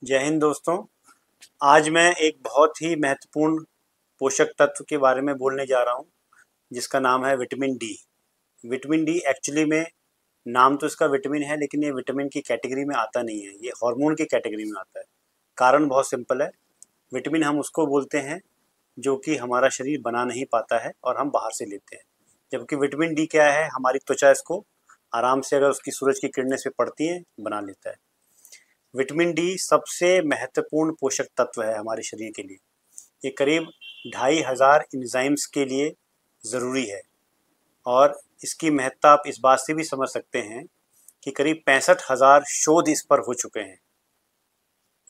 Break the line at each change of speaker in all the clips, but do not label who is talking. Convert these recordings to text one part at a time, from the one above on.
जय हिंद दोस्तों। आज मैं एक बहुत ही महत्वपूर्ण पोषक तत्व के बारे में बोलने जा रहा हूँ, जिसका नाम है vitamin D. Vitamin D actually में नाम तो इसका विटामिन है, लेकिन ये विटामिन की कैटेगरी में आता नहीं है, ये हार्मोन की कैटेगरी में आता है। कारण बहुत सिंपल है, विटामिन हम उसको बोलते हैं जो कि हमारा शरीर बना नहीं पाता है और हम बाहर से लेते हैं। जबकि विटामिन डी क्या है, हमारी त्वचा इसको आराम से अगर उसकी सूरज की किरणें से पड़ती हैं बना लेता है। विटामिन डी सबसे महत्वपूर्ण पोषक तत्व है हमारे शरीर के लिए। ये करीब 2500 एंजाइम्स के लिए ज़रूरी है और इसकी महत्ता आप इस बात से भी समझ सकते हैं कि करीब 65,000 शोध इस पर हो चुके हैं।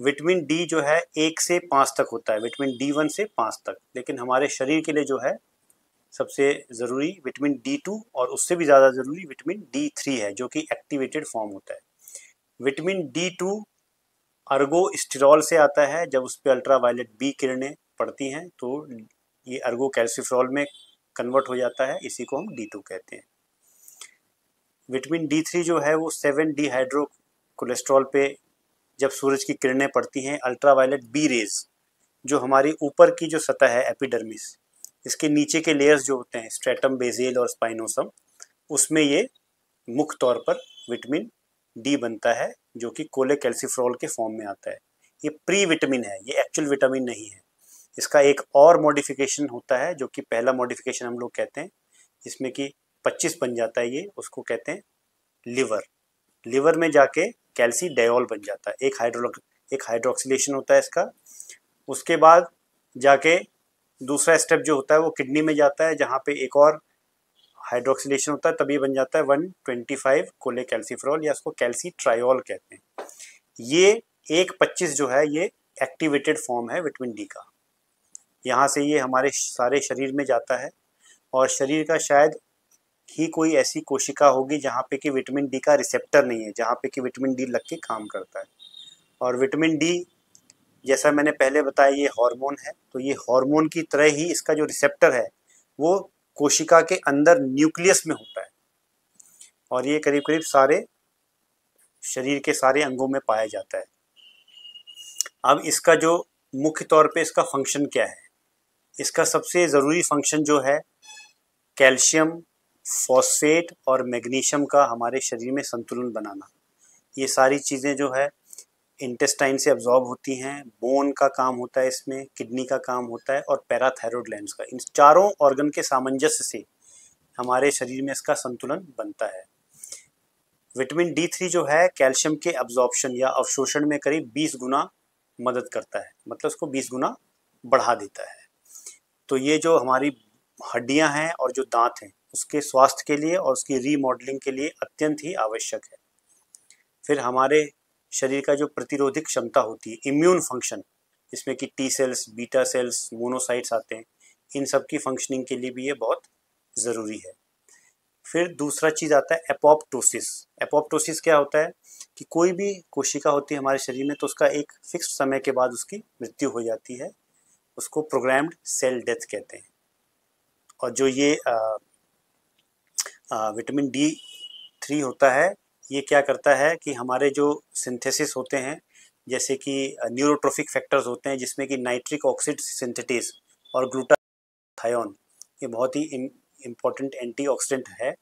विटामिन डी जो है 1 से 5 तक होता है, विटामिन D1 से 5 तक, लेकिन हमारे शरीर के लिए जो है सबसे ज़रूरी विटामिन D2 और उससे भी ज़्यादा ज़रूरी विटामिन D3 है, जो कि एक्टिवेटेड फॉर्म होता है। विटामिन D2 अर्गोस्टिरॉल से आता है। जब उस पर अल्ट्रावायलेट बी किरणें पड़ती हैं तो ये अर्गो कैल्सिफेरॉल में कन्वर्ट हो जाता है, इसी को हम D2 कहते हैं। विटामिन D3 जो है वो 7 डिहाइड्रो कोलेस्ट्रॉल पे जब सूरज की किरणें पड़ती हैं, अल्ट्रावायलेट बी रेज जो हमारी ऊपर की जो सतह है एपिडर्मिस, इसके नीचे के लेयर्स जो होते हैं स्ट्रेटम, बेसेल और स्पाइनोसम, उसमें ये मुख्य तौर पर विटामिन डी बनता है, जो कि कोलेकैल्सिफेरॉल के फॉर्म में आता है। ये प्री विटामिन है, ये एक्चुअल विटामिन नहीं है। इसका एक और मॉडिफिकेशन होता है, जो कि पहला मॉडिफिकेशन हम लोग कहते हैं, जिसमें कि 25 बन जाता है, ये उसको कहते हैं लिवर। लिवर में जाके कैल्सीडायोल बन जाता है, एक हाइड्रोक्सिलेशन होता है इसका। उसके बाद जाके दूसरा स्टेप जो होता है वो किडनी में जाता है, जहाँ पे एक और हाइड्रोक्सिलेशन होता है, तभी बन जाता है 125 कोलेकैल्सिफेरॉल, या उसको कैल्सीट्रायोल कहते हैं। ये 125 जो है ये एक्टिवेटेड फॉर्म है विटामिन डी का। यहाँ से ये हमारे सारे शरीर में जाता है और शरीर का शायद ही कोई ऐसी कोशिका होगी जहाँ पे कि विटामिन डी का रिसेप्टर नहीं है, जहाँ पे कि विटामिन डी लग के काम करता है। और विटामिन डी, जैसा मैंने पहले बताया, ये हार्मोन है, तो ये हार्मोन की तरह ही इसका जो रिसेप्टर है वो कोशिका के अंदर न्यूक्लियस में होता है और ये करीब करीब सारे शरीर के सारे अंगों में पाया जाता है। अब इसका जो मुख्य तौर पे इसका फंक्शन क्या है, इसका सबसे ज़रूरी फंक्शन जो है कैल्शियम, फॉस्फेट और मैग्नीशियम का हमारे शरीर में संतुलन बनाना। ये सारी चीज़ें जो है इंटेस्टाइन से अब्जॉर्ब होती हैं, बोन का काम होता है इसमें, किडनी का काम होता है और पैराथायरॉयड ग्लैंड्स का। इन चारों ऑर्गन के सामंजस्य से हमारे शरीर में इसका संतुलन बनता है। विटामिन D3 जो है कैल्शियम के अब्जॉर्प्शन या अवशोषण में करीब 20 गुना मदद करता है, मतलब उसको 20 गुना बढ़ा देता है। तो ये जो हमारी हड्डियां हैं और जो दांत हैं उसके स्वास्थ्य के लिए और उसकी रीमॉडलिंग के लिए अत्यंत ही आवश्यक है। फिर हमारे शरीर का जो प्रतिरोधक क्षमता होती है, इम्यून फंक्शन, इसमें कि T cells, beta cells, monocytes आते हैं, इन सब की फंक्शनिंग के लिए भी ये बहुत ज़रूरी है। फिर दूसरा चीज़ आता है एपोप्टोसिस। एपोप्टोसिस क्या होता है कि कोई भी कोशिका होती है हमारे शरीर में तो उसका एक फिक्स समय के बाद उसकी मृत्यु हो जाती है, उसको प्रोग्राम्ड सेल डेथ कहते हैं। और जो ये विटामिन D3 होता है, ये क्या करता है कि हमारे जो सिंथेसिस होते हैं, जैसे कि न्यूरोट्रोफिक फैक्टर्स होते हैं, जिसमें कि नाइट्रिक ऑक्साइड सिंथेटेज और ग्लूटाथायोन, ये बहुत ही इम्पोर्टेंट एंटीऑक्सीडेंट है,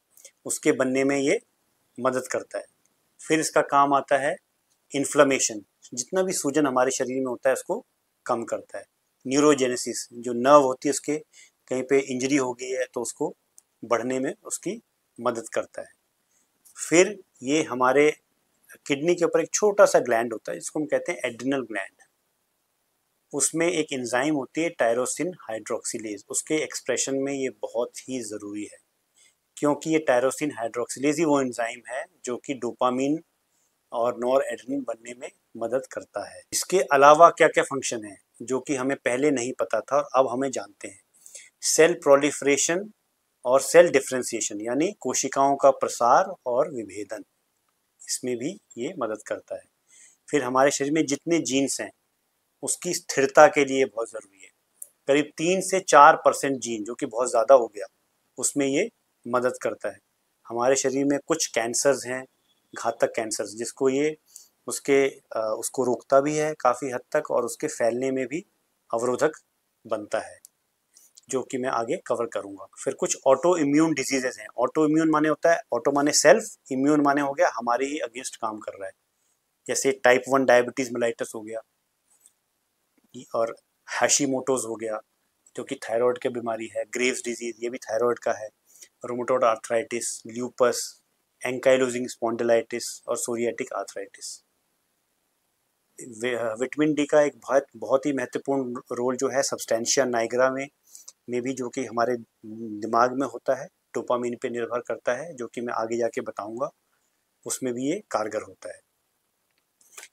उसके बनने में ये मदद करता है। फिर इसका काम आता है इन्फ्लेमेशन, जितना भी सूजन हमारे शरीर में होता है उसको कम करता है। न्यूरोजेनेसिस, जो नर्व होती है उसके कहीं पे इंजरी हो गई है तो उसको बढ़ने में उसकी मदद करता है। फिर ये हमारे किडनी के ऊपर एक छोटा सा ग्लैंड होता है जिसको हम कहते हैं एड्रिनल ग्लैंड, उसमें एक एंजाइम होती है टायरोसिन हाइड्रोक्सिलेज, उसके एक्सप्रेशन में ये बहुत ही ज़रूरी है, क्योंकि ये टायरोसिन हाइड्रोक्सिलेज ही वो एंजाइम है जो कि डोपामीन और नॉर एड्रेनलिन बनने में मदद करता है। इसके अलावा क्या क्या फंक्शन है जो कि हमें पहले नहीं पता था और अब हमें जानते हैं। सेल प्रोलिफरेशन और सेल डिफ्रेंसिएशन, यानी कोशिकाओं का प्रसार और विभेदन, इसमें भी ये मदद करता है। फिर हमारे शरीर में जितने जीन्स हैं उसकी स्थिरता के लिए बहुत ज़रूरी है। करीब 3 से 4% जीन, जो कि बहुत ज़्यादा हो गया, उसमें ये मदद करता है। हमारे शरीर में कुछ कैंसर्स हैं, घातक कैंसर्स, जिसको ये उसको रोकता भी है काफ़ी हद तक और उसके फैलने में भी अवरोधक बनता है, जो कि मैं आगे कवर करूँगा। फिर कुछ ऑटो इम्यून डिजीजेज हैं। ऑटो इम्यून माने होता है, ऑटो माने सेल्फ, इम्यून माने हो गया हमारे ही अगेंस्ट काम कर रहा है, जैसे टाइप 1 डायबिटीज़ मेलाइटस हो गया और हैशीमोटोज हो गया जो कि थायराइड की बीमारी है, ग्रेव्स डिजीज ये भी थायराइड का है, rheumatoid arthritis, lupus, ankylosing spondylitis और सोरियाटिक आर्थराइटिस। विटामिन डी का एक बहुत ही महत्वपूर्ण रोल जो है सब्सटेंशिया नाइग्रा में भी, जो कि हमारे दिमाग में होता है, डोपामिन पे निर्भर करता है, जो कि मैं आगे जाके बताऊंगा, उसमें भी ये कारगर होता है।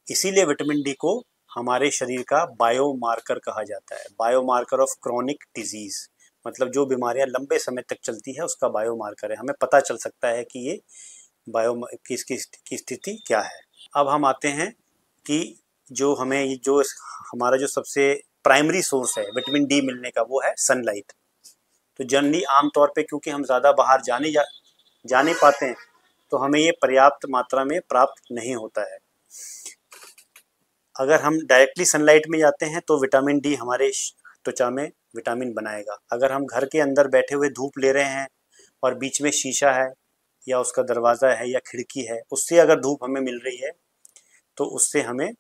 इसीलिए विटामिन डी को हमारे शरीर का बायोमार्कर कहा जाता है, बायोमार्कर ऑफ क्रॉनिक डिजीज, मतलब जो बीमारियां लंबे समय तक चलती है उसका बायोमार्कर है, हमें पता चल सकता है कि ये की स्थिति क्या है। अब हम आते हैं कि जो हमारा जो सबसे प्राइमरी सोर्स है विटामिन डी मिलने का वो है सनलाइट। तो जनरली आमतौर पे क्योंकि हम ज़्यादा बाहर जा नहीं पाते हैं तो हमें ये पर्याप्त मात्रा में प्राप्त नहीं होता है। अगर हम डायरेक्टली सनलाइट में जाते हैं तो विटामिन डी हमारे त्वचा में विटामिन बनाएगा। अगर हम घर के अंदर बैठे हुए धूप ले रहे हैं और बीच में शीशा है या उसका दरवाज़ा है या खिड़की है, उससे अगर धूप हमें मिल रही है तो उससे हमें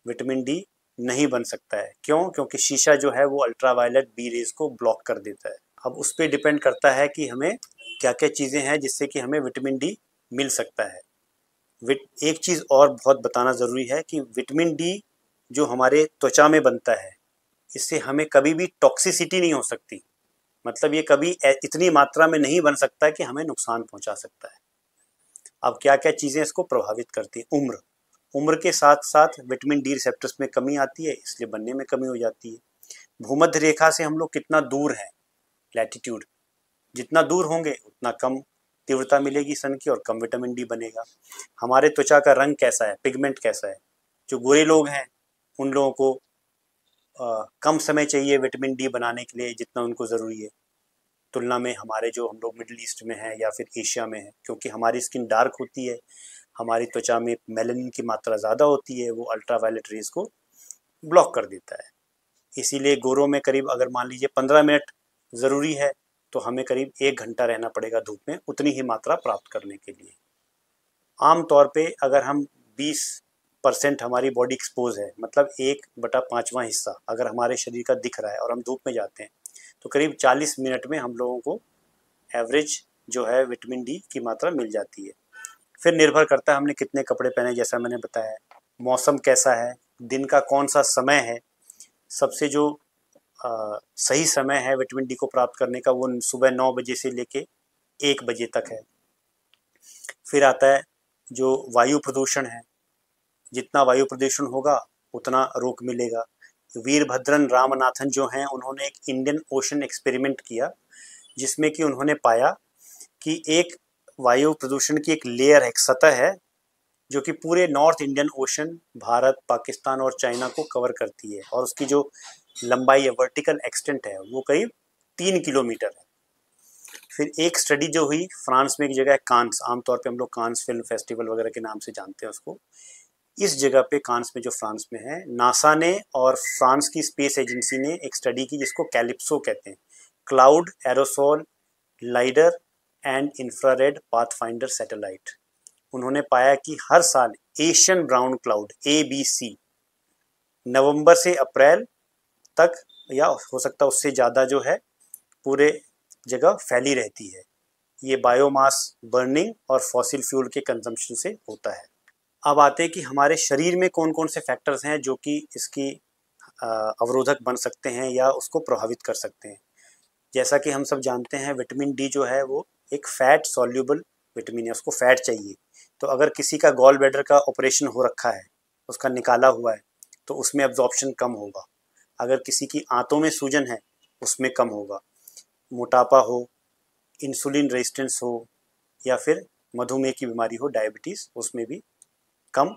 विटामिन डी नहीं बन सकता है। क्यों? क्योंकि शीशा जो है वो अल्ट्रावायलेट बी रेज को ब्लॉक कर देता है। अब उस पर डिपेंड करता है कि हमें क्या क्या चीज़ें हैं जिससे कि हमें विटामिन डी मिल सकता है। एक चीज़ और बहुत बताना ज़रूरी है कि विटामिन डी जो हमारे त्वचा में बनता है, इससे हमें कभी भी टॉक्सिसिटी नहीं हो सकती, मतलब ये कभी इतनी मात्रा में नहीं बन सकता है कि हमें नुकसान पहुंचा सकता है। अब क्या क्या चीज़ें इसको प्रभावित करती हैं? उम्र के साथ साथ विटामिन डी रिसेप्टर्स में कमी आती है, इसलिए बनने में कमी हो जाती है। भूमध्य रेखा से हम लोग कितना दूर हैं, लैटिट्यूड, जितना दूर होंगे उतना कम तीव्रता मिलेगी सन की और कम विटामिन डी बनेगा। हमारे त्वचा का रंग कैसा है, पिगमेंट कैसा है, जो गोरे लोग हैं उन लोगों को कम समय चाहिए विटामिन डी बनाने के लिए जितना उनको ज़रूरी है, तुलना में हमारे जो हम लोग मिडिल ईस्ट में हैं या फिर एशिया में हैं, क्योंकि हमारी स्किन डार्क होती है, हमारी त्वचा में मेलानिन की मात्रा ज़्यादा होती है, वो अल्ट्रावायलेट रेज को ब्लॉक कर देता है। इसीलिए गोरों में करीब अगर मान लीजिए 15 मिनट ज़रूरी है तो हमें करीब 1 घंटा रहना पड़ेगा धूप में उतनी ही मात्रा प्राप्त करने के लिए। आम तौर पे अगर हम 20% हमारी बॉडी एक्सपोज है, मतलब 1/5वां हिस्सा अगर हमारे शरीर का दिख रहा है और हम धूप में जाते हैं तो करीब 40 मिनट में हम लोगों को एवरेज जो है विटामिन डी की मात्रा मिल जाती है। फिर निर्भर करता है हमने कितने कपड़े पहने, जैसा मैंने बताया, मौसम कैसा है, दिन का कौन सा समय है। सबसे जो सही समय है विटामिन डी को प्राप्त करने का वो सुबह 9 बजे से लेके 1 बजे तक है। फिर आता है जो वायु प्रदूषण है, जितना वायु प्रदूषण होगा उतना रोक मिलेगा। वीरभद्रन रामनाथन जो हैं उन्होंने एक इंडियन ओशन एक्सपेरिमेंट किया जिसमें कि उन्होंने पाया कि एक वायु प्रदूषण की एक लेयर है, एक सतह है जो कि पूरे north Indian ocean, Bharat, Pakistan और चाइना को कवर करती है और उसकी जो लंबाई है, वर्टिकल एक्सटेंट है, वो करीब 3 किलोमीटर है। फिर एक स्टडी जो हुई फ्रांस में, एक जगह है कांस, आमतौर पे हम लोग कांस फिल्म फेस्टिवल वगैरह के नाम से जानते हैं उसको। इस जगह पे कांस में जो फ्रांस में है, नासा ने और फ्रांस की स्पेस एजेंसी ने एक स्टडी की जिसको कैलिप्सो कहते हैं, cloud aerosol lidar and infrared pathfinder satellite. उन्होंने पाया कि हर साल एशियन ब्राउन क्लाउड ABC नवंबर से अप्रैल तक या हो सकता है उससे ज़्यादा जो है पूरे जगह फैली रहती है। ये बायोमास बर्निंग और फॉसिल फ्यूल के कंजम्पशन से होता है। अब आते हैं कि हमारे शरीर में कौन कौन से फैक्टर्स हैं जो कि इसकी अवरोधक बन सकते हैं या उसको प्रभावित कर सकते हैं। जैसा कि हम सब जानते हैं विटामिन डी जो है वो एक फैट सॉल्यूबल विटामिन है, उसको फैट चाहिए। तो अगर किसी का गॉल ब्लैडर का ऑपरेशन हो रखा है, उसका निकाला हुआ है, तो उसमें एब्जॉर्प्शन कम होगा। अगर किसी की आंतों में सूजन है उसमें कम होगा। मोटापा हो, इंसुलिन रेजिस्टेंस हो या फिर मधुमेह की बीमारी हो, डायबिटीज़, उसमें भी कम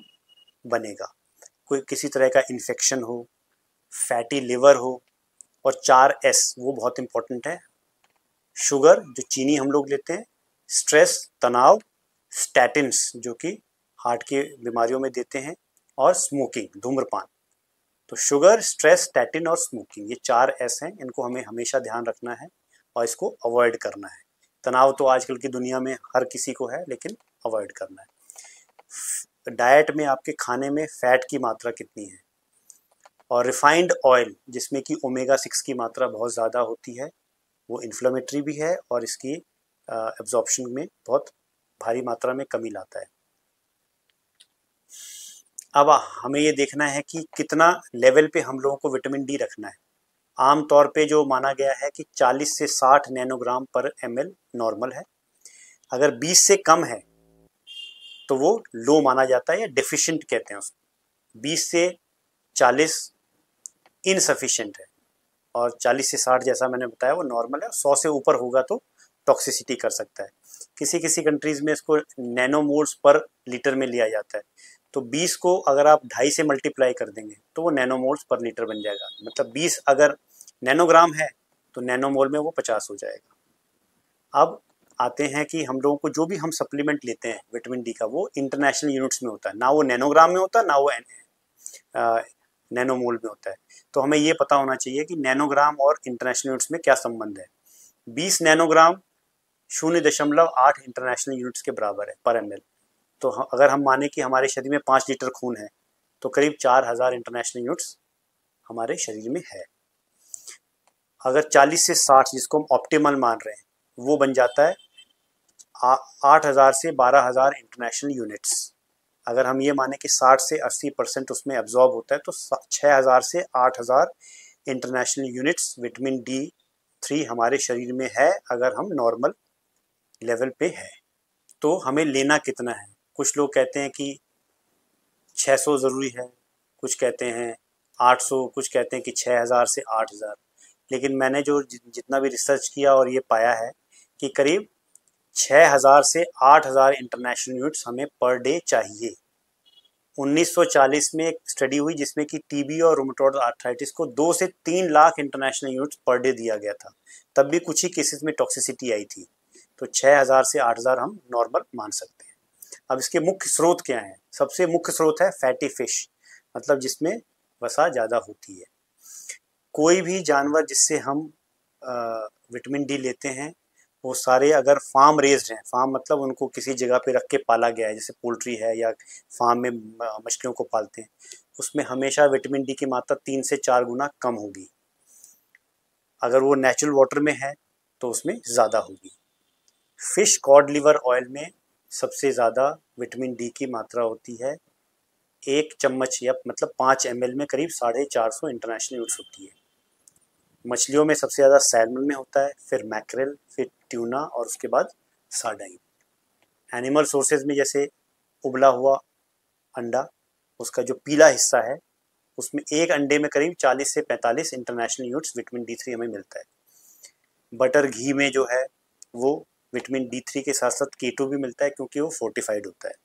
बनेगा। कोई किसी तरह का इन्फेक्शन हो, फैटी लिवर हो, और 4S वो बहुत इंपॉर्टेंट है, शुगर जो चीनी हम लोग लेते हैं, स्ट्रेस तनाव, स्टैटिन्स जो कि हार्ट की बीमारियों में देते हैं, और स्मोकिंग, धूम्रपान। तो शुगर, स्ट्रेस, स्टैटिन और स्मोकिंग, ये 4 एस हैं, इनको हमें हमेशा ध्यान रखना है और इसको अवॉइड करना है। तनाव तो आजकल की दुनिया में हर किसी को है, लेकिन अवॉइड करना है। डाइट में आपके खाने में फैट की मात्रा कितनी है, और रिफाइंड ऑयल जिसमें कि ओमेगा 6 की मात्रा बहुत ज़्यादा होती है, वो इन्फ्लेमेटरी भी है और इसकी एब्जॉर्प्शन में बहुत भारी मात्रा में कमी लाता है। अब हमें ये देखना है कि कितना लेवल पे हम लोगों को विटामिन डी रखना है। आम तौर पे जो माना गया है कि 40 से 60 नैनोग्राम पर ml नॉर्मल है। अगर 20 से कम है तो वो लो माना जाता है, या डेफिशिएंट कहते हैं उसको। 20 से 40 इनसफिशिएंट है, और 40 से 60 जैसा मैंने बताया वो नॉर्मल है। 100 से ऊपर होगा तो टॉक्सिसिटी कर सकता है। किसी किसी कंट्रीज़ में इसको नैनोमोल्स पर लीटर में लिया जाता है। तो 20 को अगर आप 2.5 से मल्टीप्लाई कर देंगे तो वो नैनोमोल्स पर लीटर बन जाएगा। मतलब 20 अगर नैनोग्राम है तो नैनोमोल में वो 50 हो जाएगा। अब आते हैं कि हम लोगों को जो भी हम सप्लीमेंट लेते हैं विटामिन डी का, वो इंटरनेशनल यूनिट्स में होता है, ना वो नैनोग्राम में होता है, ना वो नैनोमोल में होता है। तो हमें ये पता होना चाहिए कि नैनोग्राम और इंटरनेशनल यूनिट्स में क्या संबंध है। 20 नैनोग्राम 0.8 इंटरनेशनल यूनिट्स के बराबर है पर ml। तो अगर हम माने कि हमारे शरीर में 5 लीटर खून है तो करीब 4000 इंटरनेशनल यूनिट्स हमारे शरीर में है। अगर 40 से 60 जिसको हम ऑप्टिमल मान रहे हैं, वो बन जाता है 8000 से 12000 इंटरनेशनल यूनिट्स। अगर हम ये माने कि 60 से 80% उसमें एब्जॉर्ब होता है तो 6000 से 8000 इंटरनेशनल यूनिट्स विटामिन D3 हमारे शरीर में है, अगर हम नॉर्मल लेवल पे है। तो हमें लेना कितना है? कुछ लोग कहते हैं कि 600 ज़रूरी है, कुछ कहते हैं 800, कुछ कहते हैं कि 6000 से 8000। लेकिन मैंने जो जितना भी रिसर्च किया और ये पाया है कि करीब 6000 से 8000 इंटरनेशनल यूनिट्स हमें पर डे चाहिए। 1940 में एक स्टडी हुई जिसमें कि टीबी और रूमेटॉइड आर्थराइटिस को 2 से 3 lakh international units per day दिया गया था। तब भी कुछ ही केसेस में टॉक्सिसिटी आई थी। तो 6000 से 8000 हम नॉर्मल मान सकते हैं। अब इसके मुख्य स्रोत क्या हैं? सबसे मुख्य स्रोत है फैटी फिश, मतलब जिसमें वसा ज़्यादा होती है। कोई भी जानवर जिससे हम विटामिन डी लेते हैं, वो सारे अगर फार्म रेज्ड हैं, फार्म मतलब उनको किसी जगह पे रख के पाला गया है, जैसे पोल्ट्री है या फार्म में मछलियों को पालते हैं, उसमें हमेशा विटामिन डी की मात्रा 3 से 4 गुना कम होगी। अगर वो नेचुरल वाटर में है तो उसमें ज़्यादा होगी। फिश कॉड लिवर ऑयल में सबसे ज़्यादा विटामिन डी की मात्रा होती है। 1 चम्मच या मतलब 5 ml में करीब 450 इंटरनेशनल यूनिट्स होती है। मछलियों में सबसे ज़्यादा सैल्मन में होता है, फिर मैक्रेल, फिर ट्यूना और उसके बाद सार्डाइन। एनिमल सोर्सेज में जैसे उबला हुआ अंडा, उसका जो पीला हिस्सा है, उसमें एक अंडे में करीब 40 से 45 इंटरनेशनल यूनिट्स विटामिन D3 हमें मिलता है। बटर घी में जो है वो विटामिन D3 के साथ साथ कीटो भी मिलता है, क्योंकि वो फोर्टिफाइड होता है।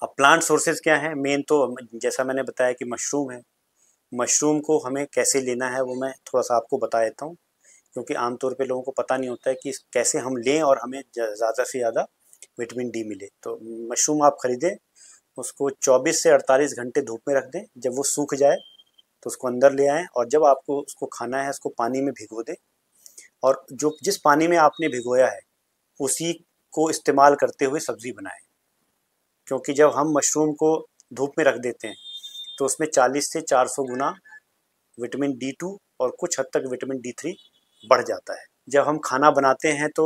अब प्लांट सोर्सेज क्या हैं? मेन तो जैसा मैंने बताया कि मशरूम है। मशरूम को हमें कैसे लेना है वो मैं थोड़ा सा आपको बता देता हूँ, क्योंकि आमतौर पे लोगों को पता नहीं होता है कि कैसे हम लें और हमें ज़्यादा से ज़्यादा विटामिन डी मिले। तो मशरूम आप खरीदें, उसको 24 से 48 घंटे धूप में रख दें। जब वो सूख जाए तो उसको अंदर ले आएँ, और जब आपको उसको खाना है उसको पानी में भिगो दें, और जो जिस पानी में आपने भिगोया है उसी को इस्तेमाल करते हुए सब्ज़ी बनाएं। क्योंकि जब हम मशरूम को धूप में रख देते हैं तो उसमें 40 से 400 गुना विटामिन D2 और कुछ हद तक विटामिन D3 बढ़ जाता है। जब हम खाना बनाते हैं तो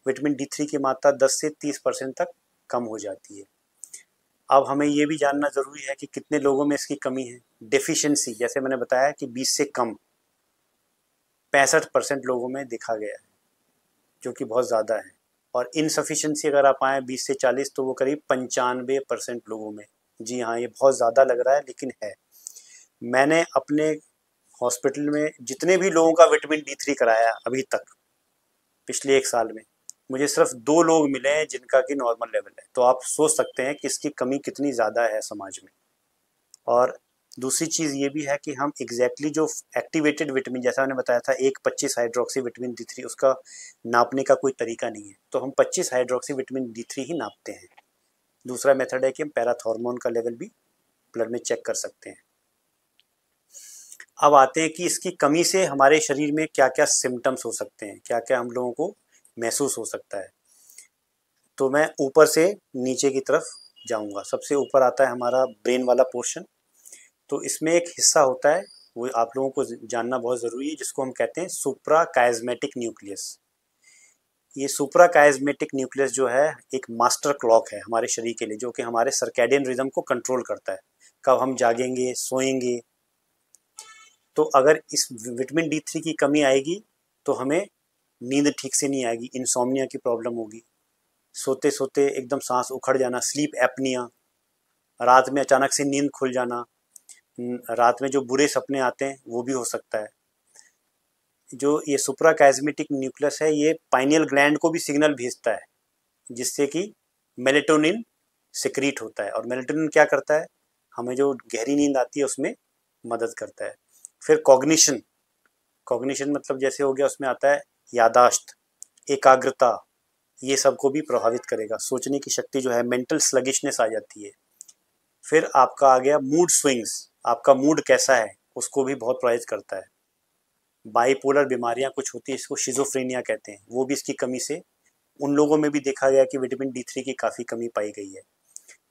विटामिन D3 की मात्रा 10 से 30% तक कम हो जाती है। अब हमें ये भी जानना ज़रूरी है कि कितने लोगों में इसकी कमी है। डेफिशिएंसी, जैसे मैंने बताया कि 20 से कम 65% लोगों में देखा गया है, जो कि बहुत ज़्यादा है। और इनसफिशिएंसी अगर आप आएँ 20 से 40 तो वो करीब 95% लोगों में। जी हाँ, ये बहुत ज़्यादा लग रहा है लेकिन है। मैंने अपने हॉस्पिटल में जितने भी लोगों का विटामिन D3 कराया अभी तक पिछले 1 साल में, मुझे सिर्फ 2 लोग मिले हैं जिनका कि नॉर्मल लेवल है। तो आप सोच सकते हैं कि इसकी कमी कितनी ज़्यादा है समाज में। और दूसरी चीज़ ये भी है कि हम एग्जैक्टली जो एक्टिवेटेड विटामिन, जैसा मैंने बताया था, एक 25 हाइड्रोक्सी विटामिन D3 उसका नापने का कोई तरीका नहीं है, तो हम 25 हाइड्रोक्सी विटामिन D3 ही नापते हैं। दूसरा मेथड है कि हम पैराथॉर्मोन का लेवल भी ब्लड में चेक कर सकते हैं। अब आते हैं कि इसकी कमी से हमारे शरीर में क्या क्या सिम्टम्स हो सकते हैं, क्या क्या हम लोगों को महसूस हो सकता है। तो मैं ऊपर से नीचे की तरफ जाऊंगा। सबसे ऊपर आता है हमारा ब्रेन वाला पोर्शन। तो इसमें एक हिस्सा होता है, वो आप लोगों को जानना बहुत ज़रूरी है, जिसको हम कहते हैं सुप्रा कायज़मेटिक न्यूक्लियस। ये सुप्रा कायज़मेटिक न्यूक्लियस जो है एक मास्टर क्लॉक है हमारे शरीर के लिए, जो कि हमारे सर्कैडियन रिदम को कंट्रोल करता है, कब हम जागेंगे, सोएंगे। तो अगर इस विटामिन D3 की कमी आएगी तो हमें नींद ठीक से नहीं आएगी, इंसोम्निया की प्रॉब्लम होगी, सोते सोते एकदम सांस उखड़ जाना, स्लीप एपनिया, रात में अचानक से नींद खुल जाना, रात में जो बुरे सपने आते हैं वो भी हो सकता है। जो ये सुप्रा कायज़मेटिक न्यूक्लियस है ये पाइनियल ग्लैंड को भी सिग्नल भेजता है, जिससे कि मेलेटोनिन सिक्रीट होता है। और मेलेटोनिन क्या करता है, हमें जो गहरी नींद आती है उसमें मदद करता है। फिर कॉग्निशन, कॉग्निशन मतलब जैसे हो गया, उसमें आता है यादाश्त, एकाग्रता, ये सबको भी प्रभावित करेगा। सोचने की शक्ति जो है, मेंटल स्लगिशनेस आ जाती है। फिर आपका आ गया मूड स्विंग्स, आपका मूड कैसा है उसको भी बहुत प्रभावित करता है। बाइपोलर बीमारियां कुछ होती है, इसको शिजोफ्रेनिया कहते हैं, वो भी इसकी कमी से, उन लोगों में भी देखा गया कि विटामिन D3 की काफ़ी कमी पाई गई है।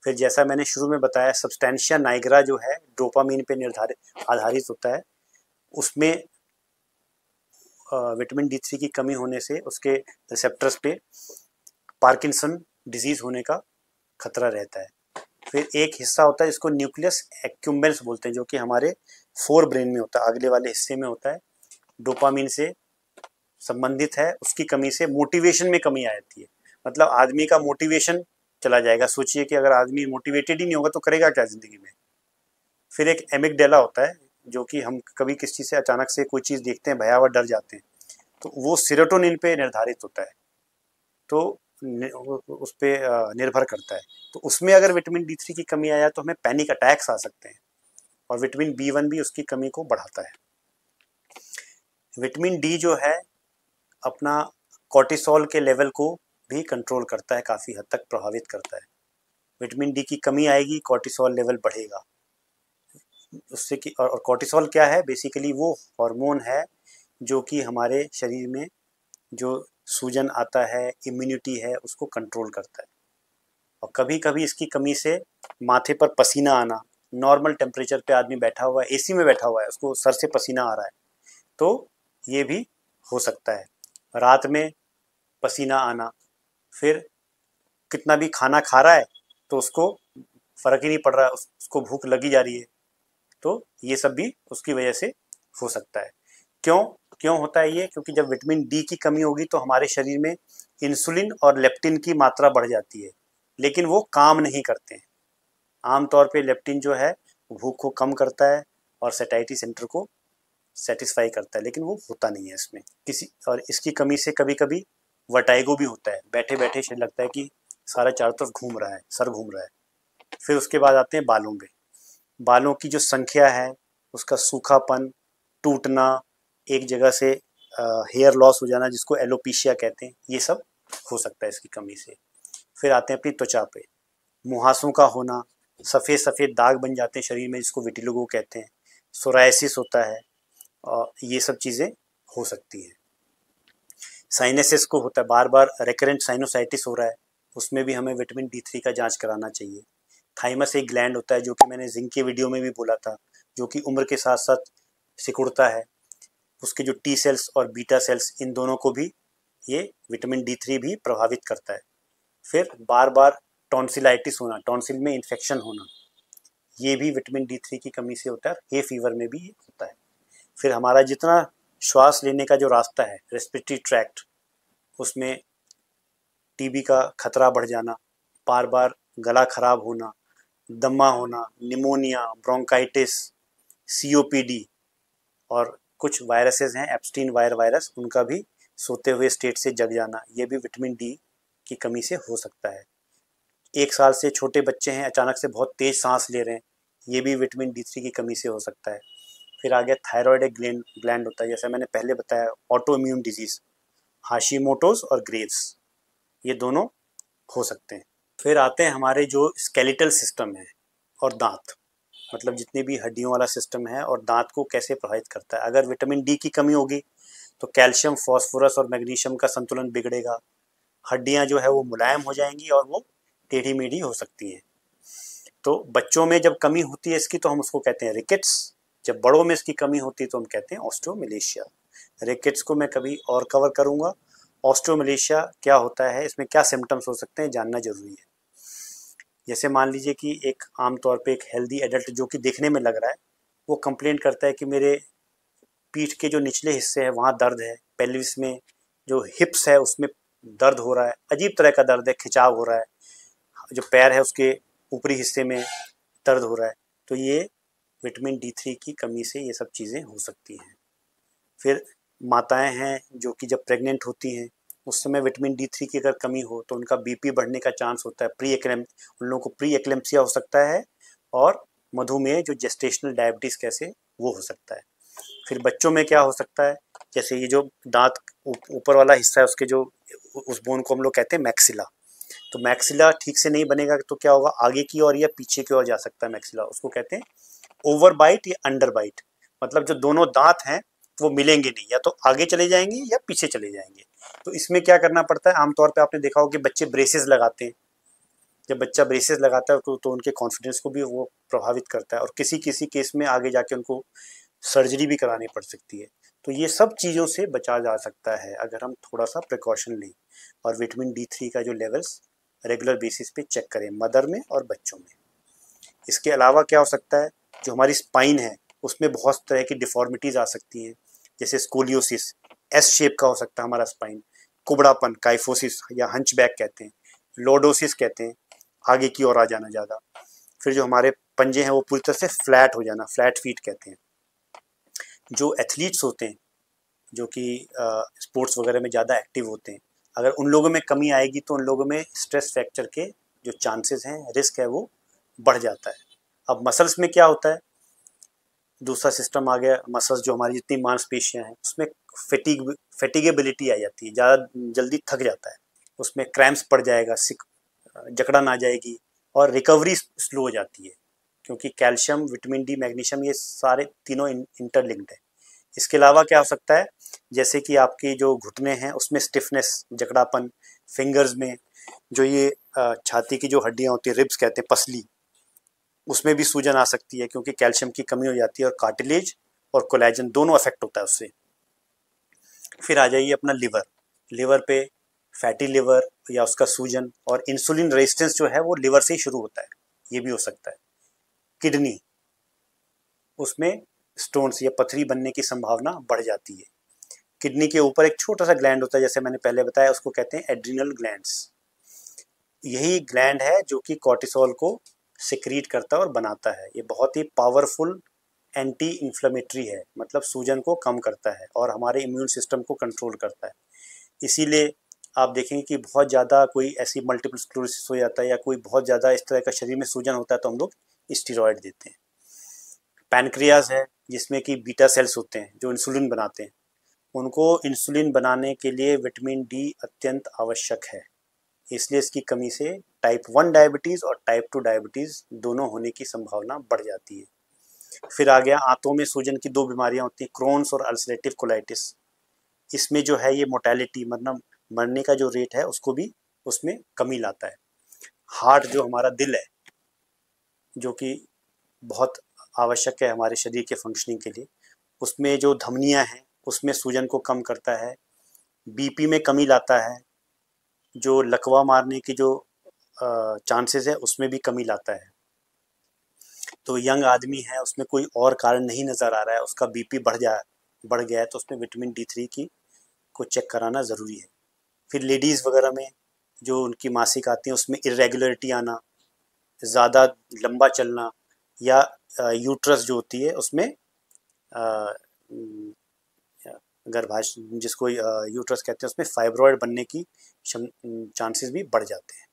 फिर जैसा मैंने शुरू में बताया, सब्सटेंशिया नाइग्रा जो है डोपामीन पे आधारित होता है, उसमें विटामिन D3 की कमी होने से उसके रिसेप्टर्स पे पार्किंसन डिजीज होने का खतरा रहता है। फिर एक हिस्सा होता है जिसको न्यूक्लियस एक्यूम्बेंस बोलते हैं, जो कि हमारे फोर ब्रेन में होता है, अगले वाले हिस्से में होता है, डोपामीन से संबंधित है। उसकी कमी से मोटिवेशन में कमी आ जाती है, मतलब आदमी का मोटिवेशन चला जाएगा। सोचिए कि अगर आदमी मोटिवेटेड ही नहीं होगा तो करेगा क्या ज़िंदगी में। फिर एक एमिगडेला होता है, जो कि हम कभी किसी चीज़ से अचानक से कोई चीज़ देखते हैं, भयावह डर जाते हैं, तो वो सेरोटोनिन पे निर्धारित होता है, तो उस पर निर्भर करता है। तो उसमें अगर विटामिन D3 की कमी आया तो हमें पैनिक अटैक्स आ सकते हैं। और विटामिन B1 भी उसकी कमी को बढ़ाता है। विटामिन D जो है अपना कॉर्टिसोल के लेवल को भी कंट्रोल करता है, काफ़ी हद तक प्रभावित करता है। विटामिन D की कमी आएगी, कॉर्टिसोल लेवल बढ़ेगा, उससे कि और कॉर्टिसोल क्या है, बेसिकली वो हार्मोन है जो कि हमारे शरीर में जो सूजन आता है, इम्यूनिटी है, उसको कंट्रोल करता है। और कभी कभी इसकी कमी से माथे पर पसीना आना, नॉर्मल टेम्परेचर पे आदमी बैठा हुआ है, AC में बैठा हुआ है, उसको सर से पसीना आ रहा है, तो ये भी हो सकता है। रात में पसीना आना, फिर कितना भी खाना खा रहा है तो उसको फ़र्क ही नहीं पड़ रहा है, उसको भूख लगी जा रही है, तो ये सब भी उसकी वजह से हो सकता है। क्यों क्यों होता है ये? क्योंकि जब विटामिन D की कमी होगी तो हमारे शरीर में इंसुलिन और लेप्टिन की मात्रा बढ़ जाती है, लेकिन वो काम नहीं करते हैं। आमतौर पे लेप्टिन जो है भूख को कम करता है और सैटिस्फाइटी सेंटर को सेटिस्फाई करता है, लेकिन वो होता नहीं है इसमें किसी। और इसकी कमी से कभी कभी वर्टाइगो भी होता है, बैठे बैठे शरीर लगता है कि सारा चारों तरफ घूम रहा है, सर घूम रहा है। फिर उसके बाद आते हैं बालों पे। बालों की जो संख्या है, उसका सूखापन, टूटना, एक जगह से हेयर लॉस हो जाना, जिसको एलोपीशिया कहते हैं, ये सब हो सकता है इसकी कमी से। फिर आते हैं अपनी त्वचा पे, मुहासों का होना, सफ़ेद सफ़ेद दाग बन जाते हैं शरीर में, जिसको विटिलिगो कहते हैं, सोरायसिस होता है, और ये सब चीज़ें हो सकती हैं। साइनसिस को होता है, बार बार रिकरेंट साइनोसाइटिस हो रहा है, उसमें भी हमें विटामिन D3 का जांच कराना चाहिए। थाइमस एक ग्लैंड होता है, जो कि मैंने जिंक के वीडियो में भी बोला था, जो कि उम्र के साथ साथ सिकुड़ता है। उसके जो T सेल्स और बीटा सेल्स, इन दोनों को भी ये विटामिन D3 भी प्रभावित करता है। फिर बार बार टॉन्सिलाइटिस होना, टॉन्सिल में इन्फेक्शन होना, ये भी विटामिन D3 की कमी से होता है। हे फीवर में भी ये होता है। फिर हमारा जितना श्वास लेने का जो रास्ता है, रेस्पिरेटरी ट्रैक्ट, उसमें TB का खतरा बढ़ जाना, बार बार गला खराब होना, दमा होना, निमोनिया, ब्रोंकाइटिस, COPD, और कुछ वायरसेस हैं, एप्स्टीन वायरस, उनका भी सोते हुए स्टेट से जग जाना, ये भी विटामिन D की कमी से हो सकता है। 1 साल से छोटे बच्चे हैं, अचानक से बहुत तेज सांस ले रहे हैं, ये भी विटामिन D3 की कमी से हो सकता है। फिर आगे थायराइड एक ग्लैंड होता है, जैसा मैंने पहले बताया, ऑटो इम्यून डिजीज़, हाशीमोटोज और ग्रेव्स, ये दोनों हो सकते हैं। फिर आते हैं हमारे जो स्केलेटल सिस्टम है और दांत, मतलब जितने भी हड्डियों वाला सिस्टम है और दांत को कैसे प्रभावित करता है। अगर विटामिन डी की कमी होगी तो कैल्शियम, फास्फोरस और मैग्नीशियम का संतुलन बिगड़ेगा, हड्डियां जो है वो मुलायम हो जाएंगी और वो टेढ़ी मेढ़ी हो सकती हैं। तो बच्चों में जब कमी होती है इसकी तो हम उसको कहते हैं रिकेट्स, जब बड़ों में इसकी कमी होती है तो हम कहते हैं ऑस्टियोमलेशिया। रिकेट्स को मैं कभी और कवर करूंगा। ऑस्टियोमलेशिया क्या होता है, इसमें क्या सिम्टम्स हो सकते हैं, जानना जरूरी है। जैसे मान लीजिए कि एक आमतौर पे एक हेल्दी एडल्ट जो कि देखने में लग रहा है, वो कंप्लेंट करता है कि मेरे पीठ के जो निचले हिस्से हैं वहाँ दर्द है, पेल्विस में जो हिप्स है उसमें दर्द हो रहा है, अजीब तरह का दर्द है, खिंचाव हो रहा है, जो पैर है उसके ऊपरी हिस्से में दर्द हो रहा है। तो ये विटामिन D3 की कमी से ये सब चीज़ें हो सकती हैं। फिर माताएं हैं जो कि जब प्रेग्नेंट होती हैं उस समय विटामिन D3 की अगर कमी हो तो उनका बीपी बढ़ने का चांस होता है, उन लोगों को प्री एक्लेम्पसिया हो सकता है और मधुमेह जो जेस्टेशनल डायबिटीज़ कैसे वो हो सकता है। फिर बच्चों में क्या हो सकता है, जैसे ये जो दांत ऊपर वाला हिस्सा है उसके जो उस बोन को हम लोग कहते हैं मैक्सिला, तो मैक्सिला ठीक से नहीं बनेगा तो क्या होगा, आगे की ओर या पीछे की ओर जा सकता है मैक्सिला, उसको कहते हैं ओवर बाइट या अंडर बाइट। मतलब जो दोनों दांत हैं वो मिलेंगे नहीं, या तो आगे चले जाएंगे या पीछे चले जाएंगे। तो इसमें क्या करना पड़ता है, आमतौर पे आपने देखा होगा कि बच्चे ब्रेसेस लगाते हैं। जब बच्चा ब्रेसेस लगाता है तो उनके कॉन्फिडेंस को भी वो प्रभावित करता है और किसी किसी केस में आगे जाके उनको सर्जरी भी करानी पड़ सकती है। तो ये सब चीज़ों से बचा जा सकता है अगर हम थोड़ा सा प्रिकॉशन लें और विटामिन D3 का जो लेवल्स रेगुलर बेसिस पे चेक करें मदर में और बच्चों में। इसके अलावा क्या हो सकता है, जो हमारी स्पाइन है उसमें बहुत तरह की डिफॉर्मिटीज़ आ सकती हैं, जैसे स्कोलियोसिस, एस शेप का हो सकता है हमारा स्पाइन, कुबड़ापन, काइफोसिस या हंचबैक कहते हैं, लॉर्डोसिस कहते हैं, आगे की ओर आ जाना ज़्यादा। फिर जो हमारे पंजे हैं वो पूरी तरह से फ्लैट हो जाना, फ्लैट फीट कहते हैं। जो एथलीट्स होते हैं जो कि स्पोर्ट्स वगैरह में ज़्यादा एक्टिव होते हैं, अगर उन लोगों में कमी आएगी तो उन लोगों में स्ट्रेस फ्रैक्चर के जो चांसेस हैं, रिस्क है, वो बढ़ जाता है। अब मसल्स में क्या होता है, दूसरा सिस्टम आ गया, मसल्स जो हमारी जितनी मांसपेशियां हैं उसमें फैटिगेबिलिटी आ जाती है, ज़्यादा जल्दी थक जाता है, उसमें क्रैम्प्स पड़ जाएगा, जकड़न आ जाएगी और रिकवरी स्लो हो जाती है, क्योंकि कैल्शियम, विटामिन D, मैग्नीशियम ये सारे तीनों इंटरलिंक्ड है। इसके अलावा क्या हो सकता है, जैसे कि आपकी जो घुटने हैं उसमें स्टिफनेस, जकड़ापन, फिंगर्स में जो ये छाती की जो हड्डियां होती है, रिब्स कहते हैं, पसली, उसमें भी सूजन आ सकती है क्योंकि कैल्शियम की कमी हो जाती है और कार्टिलेज और कोलेजन दोनों अफेक्ट होता है उससे। फिर आ जाइए अपना लिवर, लिवर पे फैटी लिवर या उसका सूजन और इंसुलिन रेजिस्टेंस जो है वो लिवर से ही शुरू होता है, ये भी हो सकता है। किडनी, उसमें स्टोन्स या पथरी बनने की संभावना बढ़ जाती है। किडनी के ऊपर एक छोटा सा ग्लैंड होता है, जैसे मैंने पहले बताया, उसको कहते हैं एड्रिनल ग्लैंड्स। यही ग्लैंड है जो कि कॉर्टिसोल को सिक्रीट करता है और बनाता है। ये बहुत ही पावरफुल एंटी इन्फ्लेमेटरी है, मतलब सूजन को कम करता है और हमारे इम्यून सिस्टम को कंट्रोल करता है। इसीलिए आप देखेंगे कि बहुत ज़्यादा कोई ऐसी मल्टीपल स्क्लेरोसिस हो जाता है या कोई बहुत ज़्यादा इस तरह का शरीर में सूजन होता है तो हम लोग स्टीरॉयड देते हैं। पैनक्रियाज है जिसमें कि बीटा सेल्स होते हैं जो इंसुलिन बनाते हैं, उनको इंसुलिन बनाने के लिए विटामिन D अत्यंत आवश्यक है। इसलिए इसकी कमी से टाइप 1 डायबिटीज़ और टाइप 2 डायबिटीज़ दोनों होने की संभावना बढ़ जाती है। फिर आ गया आंतों में सूजन की दो बीमारियां होती हैं, क्रोन्स और अल्सरेटिव कोलाइटिस। इसमें जो है ये मोर्टेलिटी, मतलब मरने का जो रेट है उसको भी उसमें कमी लाता है। हार्ट, जो हमारा दिल है, जो कि बहुत आवश्यक है हमारे शरीर के फंक्शनिंग के लिए, उसमें जो धमनियां हैं उसमें सूजन को कम करता है। बीपी में कमी लाता है, जो लकवा मारने की जो चांसेस है उसमें भी कमी लाता है। तो यंग आदमी है उसमें कोई और कारण नहीं नज़र आ रहा है, उसका बीपी बढ़ गया है तो उसमें विटामिन D3 की को चेक कराना ज़रूरी है। फिर लेडीज़ वगैरह में जो उनकी मासिक आती हैं उसमें इरेगुलरिटी आना, ज़्यादा लंबा चलना, या यूट्रस जो होती है उसमें गर्भाश जिसको यूट्रस कहते हैं उसमें फाइब्रॉयड बनने की चांसेस भी बढ़ जाते हैं।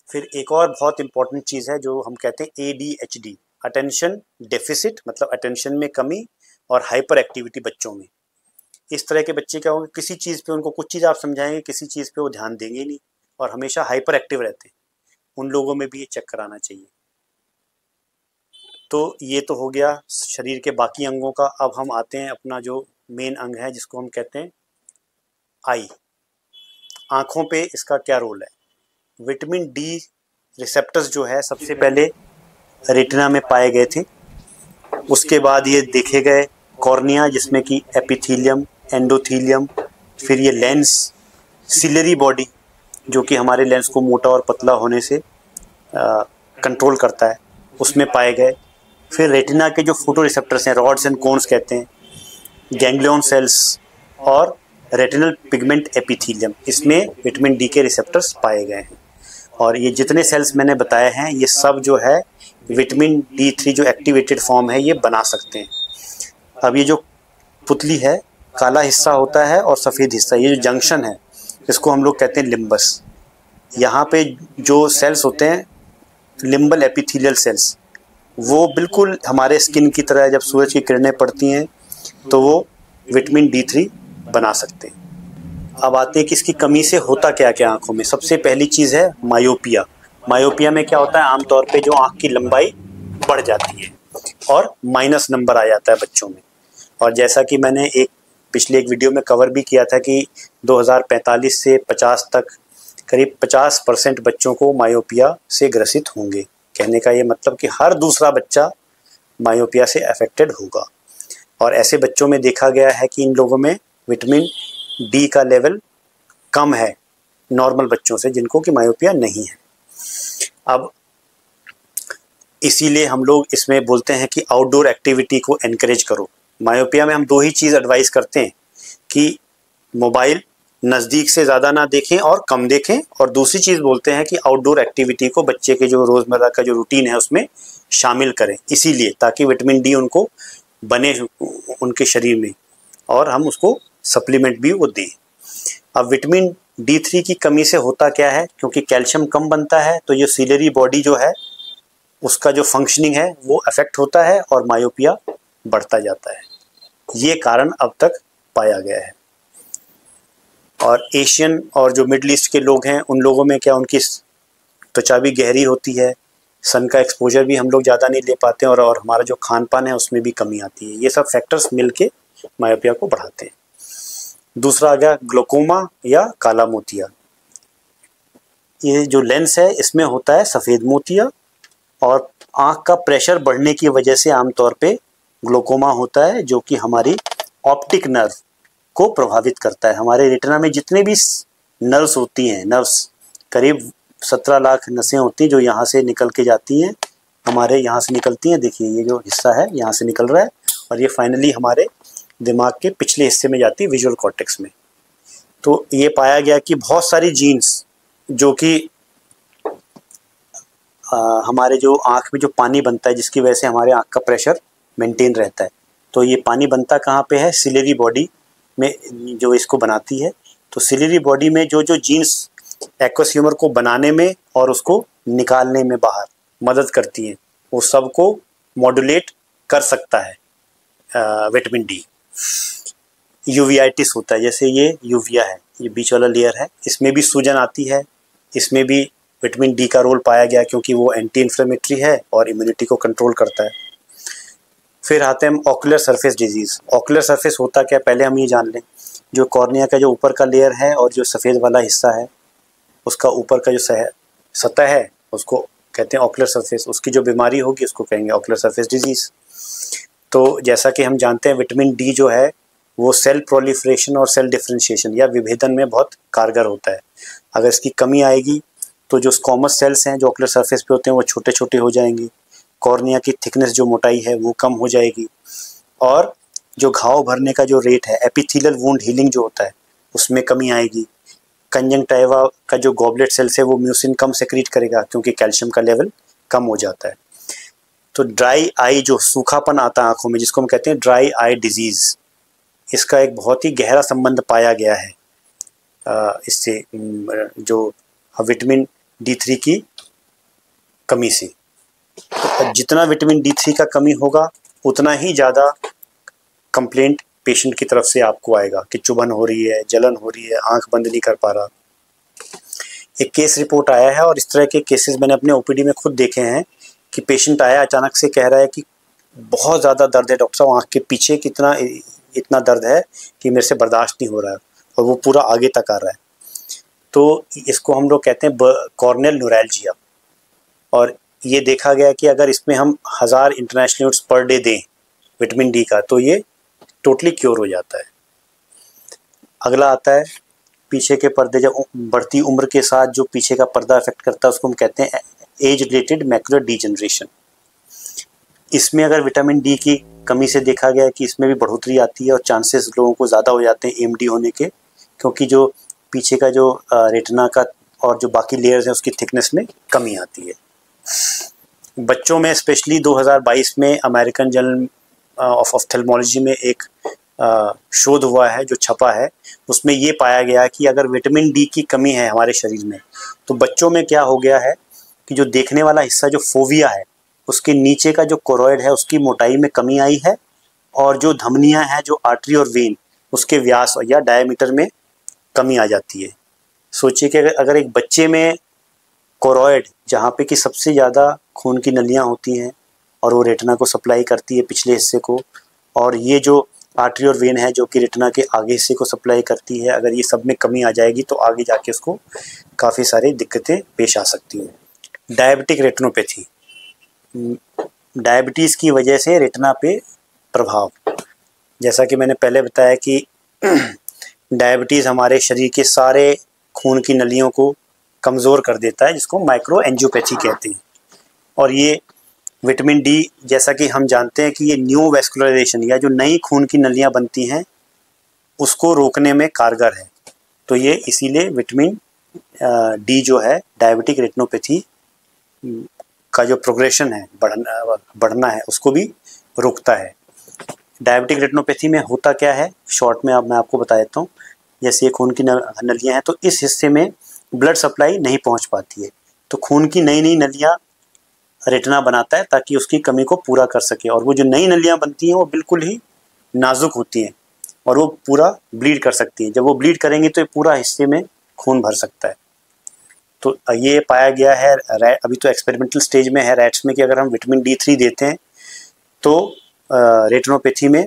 फिर एक और बहुत इंपॉर्टेंट चीज़ है जो हम कहते हैं ADHD, अटेंशन डेफिसिट, मतलब अटेंशन में कमी और हाइपर एक्टिविटी बच्चों में। इस तरह के बच्चे क्या होंगे, किसी चीज़ पे उनको कुछ चीज़ आप समझाएंगे, किसी चीज़ पे वो ध्यान देंगे नहीं और हमेशा हाइपर एक्टिव रहते हैं, उन लोगों में भी ये चेक कराना चाहिए। तो ये तो हो गया शरीर के बाकी अंगों का। अब हम आते हैं अपना जो मेन अंग है जिसको हम कहते हैं आई। आँखों पे इसका क्या रोल है? विटामिन डी रिसेप्टर्स जो है सबसे पहले रेटिना में पाए गए थे, उसके बाद ये देखे गए कॉर्निया जिसमें कि एपिथेलियम, एंडोथेलियम, फिर ये लेंस, सिलरी बॉडी जो कि हमारे लेंस को मोटा और पतला होने से कंट्रोल करता है, उसमें पाए गए। फिर रेटिना के जो फोटो रिसेप्टर्स हैं, रॉड्स एंड कोन्स कहते हैं, गैंग्लियन सेल्स और रेटिनल पिगमेंट एपिथेलियम, इसमें विटामिन डी के रिसेप्टर्स पाए गए हैं। और ये जितने सेल्स मैंने बताए हैं ये सब जो है विटामिन D3 जो एक्टिवेटेड फॉर्म है ये बना सकते हैं। अब ये जो पुतली है, काला हिस्सा होता है और सफ़ेद हिस्सा, ये जो जंक्शन है इसको हम लोग कहते हैं लिम्बस। यहाँ पे जो सेल्स होते हैं लिम्बल एपिथेलियल सेल्स, वो बिल्कुल हमारे स्किन की तरह जब सूरज की किरणें पड़ती हैं तो वो विटामिन D3 बना सकते हैं। अब आते हैं कि इसकी कमी से होता क्या क्या आँखों में। सबसे पहली चीज़ है मायोपिया। मायोपिया में क्या होता है, आमतौर पे जो आँख की लंबाई बढ़ जाती है और माइनस नंबर आ जाता है बच्चों में। और जैसा कि मैंने पिछले एक वीडियो में कवर भी किया था कि 2045 से 50 तक करीब 50% बच्चों को मायोपिया से ग्रसित होंगे। कहने का ये मतलब कि हर दूसरा बच्चा मायोपिया से अफेक्टेड होगा। और ऐसे बच्चों में देखा गया है कि इन लोगों में विटामिन डी का लेवल कम है नॉर्मल बच्चों से जिनको कि मायोपिया नहीं है। अब इसीलिए हम लोग इसमें बोलते हैं कि आउटडोर एक्टिविटी को एनकरेज करो। मायोपिया में हम दो ही चीज़ एडवाइस करते हैं कि मोबाइल नज़दीक से ज़्यादा ना देखें और कम देखें, और दूसरी चीज़ बोलते हैं कि आउटडोर एक्टिविटी को बच्चे के जो रोज़मर्रा का जो रूटीन है उसमें शामिल करें, इसीलिए ताकि विटामिन डी उनको बने उनके शरीर में और हम उसको सप्लीमेंट भी वो दें। अब विटामिन D3 की कमी से होता क्या है, क्योंकि कैल्शियम कम बनता है तो ये सिलरी बॉडी जो है उसका जो फंक्शनिंग है वो अफेक्ट होता है और मायोपिया बढ़ता जाता है। ये कारण अब तक पाया गया है। और एशियन और जो मिडल ईस्ट के लोग हैं उन लोगों में क्या, उनकी त्वचा भी गहरी होती है, सन का एक्सपोजर भी हम लोग ज़्यादा नहीं ले पाते हैं और हमारा जो खान पान है उसमें भी कमी आती है। ये सब फैक्टर्स मिलके मायोपिया को बढ़ाते हैं। दूसरा आ गया ग्लोकोमा या काला मोतिया। ये जो लेंस है इसमें होता है सफ़ेद मोतिया और आँख का प्रेशर बढ़ने की वजह से आमतौर पे ग्लोकोमा होता है, जो कि हमारी ऑप्टिक नर्व को प्रभावित करता है। हमारे रेटिना में जितने भी नर्व्स होती हैं, नर्व्स करीब 17 लाख नसें होती हैं जो यहाँ से निकल के जाती हैं, हमारे यहाँ से निकलती हैं। देखिए ये जो हिस्सा है यहाँ से निकल रहा है और ये फाइनली हमारे दिमाग के पिछले हिस्से में जाती है, विजुअल कॉर्टेक्स में। तो ये पाया गया कि बहुत सारी जीन्स जो कि हमारे जो आँख में जो पानी बनता है जिसकी वजह से हमारे आँख का प्रेशर मेंटेन रहता है, तो ये पानी बनता कहाँ पे है, सिलरी बॉडी में जो इसको बनाती है। तो सिलरी बॉडी में जो जो जीन्स एक्वस ह्यूमर को बनाने में और उसको निकालने में बाहर मदद करती हैं, वो सबको मॉड्यूलेट कर सकता है विटामिन डी। यूवियाइटिस होता है, जैसे ये यूविया है, ये बीच वाला लेयर है, इसमें भी सूजन आती है, इसमें भी विटामिन डी का रोल पाया गया क्योंकि वो एंटी इन्फ्लेमेटरी है और इम्यूनिटी को कंट्रोल करता है। फिर आते हैं ocular surface disease. Ocular surface होता क्या, पहले हम ये जान लें। जो कॉर्निया का जो ऊपर का लेयर है और जो सफ़ेद वाला हिस्सा है उसका ऊपर का जो सतह है उसको कहते हैं ऑकुलर सरफेस। उसकी जो बीमारी होगी उसको कहेंगे ऑकुलर सरफेस डिजीज़। तो जैसा कि हम जानते हैं विटामिन डी जो है वो सेल प्रोलिफरेशन और सेल डिफरेंशिएशन या विभेदन में बहुत कारगर होता है। अगर इसकी कमी आएगी तो जो स्क्वामस सेल्स हैं जो ऑकुलर सरफेस पे होते हैं वो छोटे छोटे हो जाएंगे, कॉर्निया की थिकनेस जो मोटाई है वो कम हो जाएगी और जो घाव भरने का जो रेट है, एपिथेलियल वुंड हीलिंग जो होता है उसमें कमी आएगी। कंजंक्टिवा का जो गॉबलेट सेल्स है वो म्यूसिन कम सेक्रीट करेगा क्योंकि कैल्शियम का लेवल कम हो जाता है। तो ड्राई आई जो सूखापन आता है आँखों में जिसको हम कहते हैं ड्राई आई डिजीज़, इसका एक बहुत ही गहरा संबंध पाया गया है इससे जो विटामिन D3 की कमी से। तो जितना विटामिन D3 का कमी होगा उतना ही ज़्यादा कंप्लेंट पेशेंट की तरफ से आपको आएगा कि चुभन हो रही है, जलन हो रही है, आंख बंद नहीं कर पा रहा। एक केस रिपोर्ट आया है और इस तरह के केसेस मैंने अपने ओपीडी में खुद देखे हैं कि पेशेंट आया अचानक से कह रहा है कि बहुत ज़्यादा दर्द है डॉक्टर साहब, आँख के पीछे कितना इतना दर्द है कि मेरे से बर्दाश्त नहीं हो रहा है, और वो पूरा आगे तक आ रहा है। तो इसको हम लोग कहते हैं कॉर्नियल न्यूरैल्जिया। और ये देखा गया कि अगर इसमें हम 1000 इंटरनेशनल यूनिट्स पर डे दें विटामिन डी का तो ये टोटली क्योर हो जाता है। अगला आता है पीछे के पर्दे। जब बढ़ती उम्र के साथ जो पीछे का पर्दा इफेक्ट करता है उसको हम कहते हैं एज रिलेटेड मैकुलर डीजनरेशन। इसमें अगर विटामिन डी की कमी से देखा गया है कि इसमें भी बढ़ोतरी आती है और चांसेस लोगों को ज़्यादा हो जाते हैं एएमडी होने के, क्योंकि जो पीछे का जो रेटिना का और जो बाकी लेयर्स हैं उसकी थिकनेस में कमी आती है। बच्चों में स्पेशली 2022 में अमेरिकन जर्नल ऑफ ऑफ्थेल्मोलॉजी में एक शोध हुआ है जो छपा है, उसमें ये पाया गया कि अगर विटामिन डी की कमी है हमारे शरीर में तो बच्चों में क्या हो गया है कि जो देखने वाला हिस्सा जो फोविया है उसके नीचे का जो कोरोइड है उसकी मोटाई में कमी आई है, और जो धमनियां हैं जो आर्टरी और वेन उसके व्यास या डायमीटर में कमी आ जाती है। सोचिए कि अगर एक बच्चे में कोरोइड जहाँ पे कि सबसे ज़्यादा खून की नलियाँ होती हैं और वो रेटिना को सप्लाई करती है पिछले हिस्से को, और ये जो आर्टरी और वेन है जो कि रेटिना के आगे हिस्से को सप्लाई करती है, अगर ये सब में कमी आ जाएगी तो आगे जाके उसको काफ़ी सारी दिक्कतें पेश आ सकती हैं। डायबिटिक रेटिनोपैथी, डायबिटीज़ की वजह से रेटिना पे प्रभाव। जैसा कि मैंने पहले बताया कि डायबिटीज़ हमारे शरीर के सारे खून की नलियों को कमज़ोर कर देता है, जिसको माइक्रो एंजियोपैथी कहते हैं। और ये विटामिन डी, जैसा कि हम जानते हैं कि ये न्यू वैस्कुलराइजेशन या जो नई खून की नलियाँ बनती हैं उसको रोकने में कारगर है। तो ये इसीलिए विटामिन डी जो है डायबिटिक रेटिनोपैथी का जो प्रोग्रेशन है बढ़ना है उसको भी रोकता है। डायबिटिक रेटिनोपैथी में होता क्या है, शॉर्ट में अब मैं आपको बता देता हूँ। जैसे ये खून की नलियाँ हैं तो इस हिस्से में ब्लड सप्लाई नहीं पहुँच पाती है, तो खून की नई नई नलियाँ रेटिना बनाता है ताकि उसकी कमी को पूरा कर सके। और वो जो नई नलियाँ बनती हैं वो बिल्कुल ही नाजुक होती हैं और वो पूरा ब्लीड कर सकती है। जब वो ब्लीड करेंगी तो ये पूरा हिस्से में खून भर सकता है। तो ये पाया गया है, अभी तो एक्सपेरिमेंटल स्टेज में है रैट्स में, कि अगर हम विटामिन D3 देते हैं तो रेटिनोपैथी में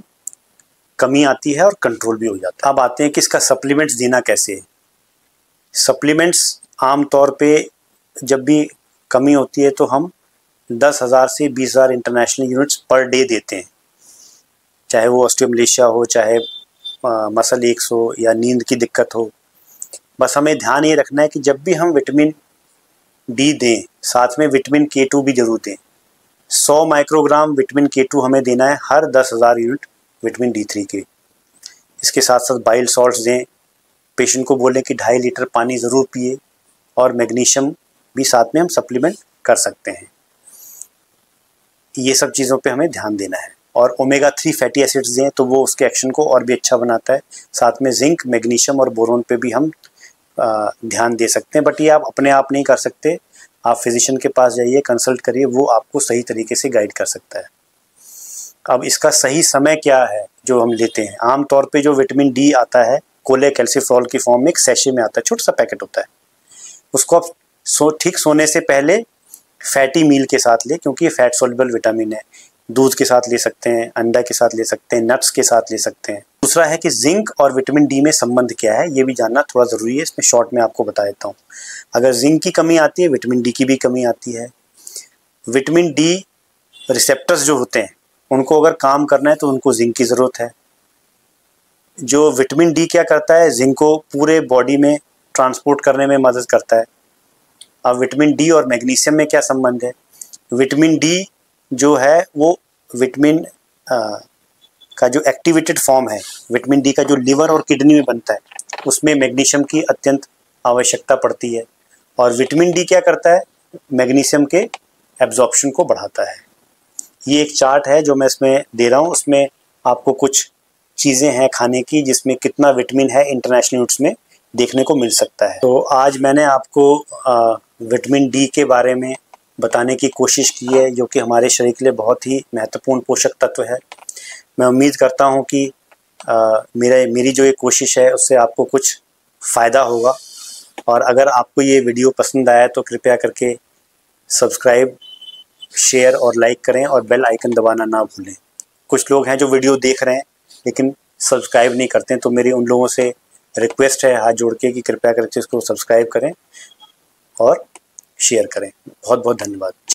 कमी आती है और कंट्रोल भी हो जाता है। अब आते हैं कि इसका सप्लीमेंट्स देना कैसे है। सप्लीमेंट्स आम तौर पे जब भी कमी होती है तो हम 10,000 से 20,000 इंटरनेशनल यूनिट्स पर डे देते हैं, चाहे वो ऑस्टियोमलेशिया हो, चाहे मसल एक्स हो या नींद की दिक्कत हो। बस हमें ध्यान ये रखना है कि जब भी हम विटामिन डी दें साथ में विटामिन K2 भी जरूर दें। 100 माइक्रोग्राम विटामिन K2 हमें देना है हर 10,000 यूनिट विटामिन D3 के। इसके साथ साथ बाइल सॉल्ट्स दें। पेशेंट को बोलें कि 2.5 लीटर पानी ज़रूर पिए, और मैग्नीशियम भी साथ में हम सप्लीमेंट कर सकते हैं। ये सब चीज़ों पे हमें ध्यान देना है। और ओमेगा 3 फैटी एसिड्स दें तो वो उसके एक्शन को और भी अच्छा बनाता है। साथ में जिंक, मैग्नीशियम और बोरोन पे भी हम ध्यान दे सकते हैं। बट ये आप अपने आप नहीं कर सकते, आप फिजिशियन के पास जाइए, कंसल्ट करिए, वो आपको सही तरीके से गाइड कर सकता है। अब इसका सही समय क्या है जो हम लेते हैं। आमतौर पे जो विटामिन डी आता है कोलेकैल्सिफेरॉल की फॉर्म में एक सैशे में आता है, छोटा सा पैकेट होता है। उसको आप ठीक सोने से पहले फैटी मील के साथ लें, क्योंकि ये फैट सोल्युबल विटामिन है। दूध के साथ ले सकते हैं, अंडा के साथ ले सकते हैं, नट्स के साथ ले सकते हैं। दूसरा है कि जिंक और विटामिन डी में संबंध क्या है, ये भी जानना थोड़ा ज़रूरी है। इसमें शॉर्ट में आपको बता देता हूँ। अगर जिंक की कमी आती है, विटामिन डी की भी कमी आती है। विटामिन डी रिसेप्टर्स जो होते हैं उनको अगर काम करना है तो उनको जिंक की ज़रूरत है। जो विटामिन डी क्या करता है, जिंक को पूरे बॉडी में ट्रांसपोर्ट करने में मदद करता है। अब विटामिन डी और मैग्नीशियम में क्या संबंध है। विटामिन डी जो है वो विटामिन का जो एक्टिवेटेड फॉर्म है, विटामिन डी का जो लिवर और किडनी में बनता है, उसमें मैग्नीशियम की अत्यंत आवश्यकता पड़ती है। और विटामिन डी क्या करता है, मैग्नीशियम के एब्जॉर्प्शन को बढ़ाता है। ये एक चार्ट है जो मैं इसमें दे रहा हूँ, उसमें आपको कुछ चीज़ें हैं खाने की जिसमें कितना विटामिन है इंटरनेशनल यूनिट्स में देखने को मिल सकता है। तो आज मैंने आपको विटामिन डी के बारे में बताने की कोशिश की है, जो कि हमारे शरीर के लिए बहुत ही महत्वपूर्ण पोषक तत्व है। मैं उम्मीद करता हूँ कि मेरी जो ये कोशिश है उससे आपको कुछ फ़ायदा होगा। और अगर आपको ये वीडियो पसंद आया तो कृपया करके सब्सक्राइब, शेयर और लाइक करें और बेल आइकन दबाना ना भूलें। कुछ लोग हैं जो वीडियो देख रहे हैं लेकिन सब्सक्राइब नहीं करते हैं, तो मेरी उन लोगों से रिक्वेस्ट है हाथ जोड़ के कि कृपया करके इसको सब्सक्राइब करें और शेयर करें। बहुत बहुत धन्यवाद।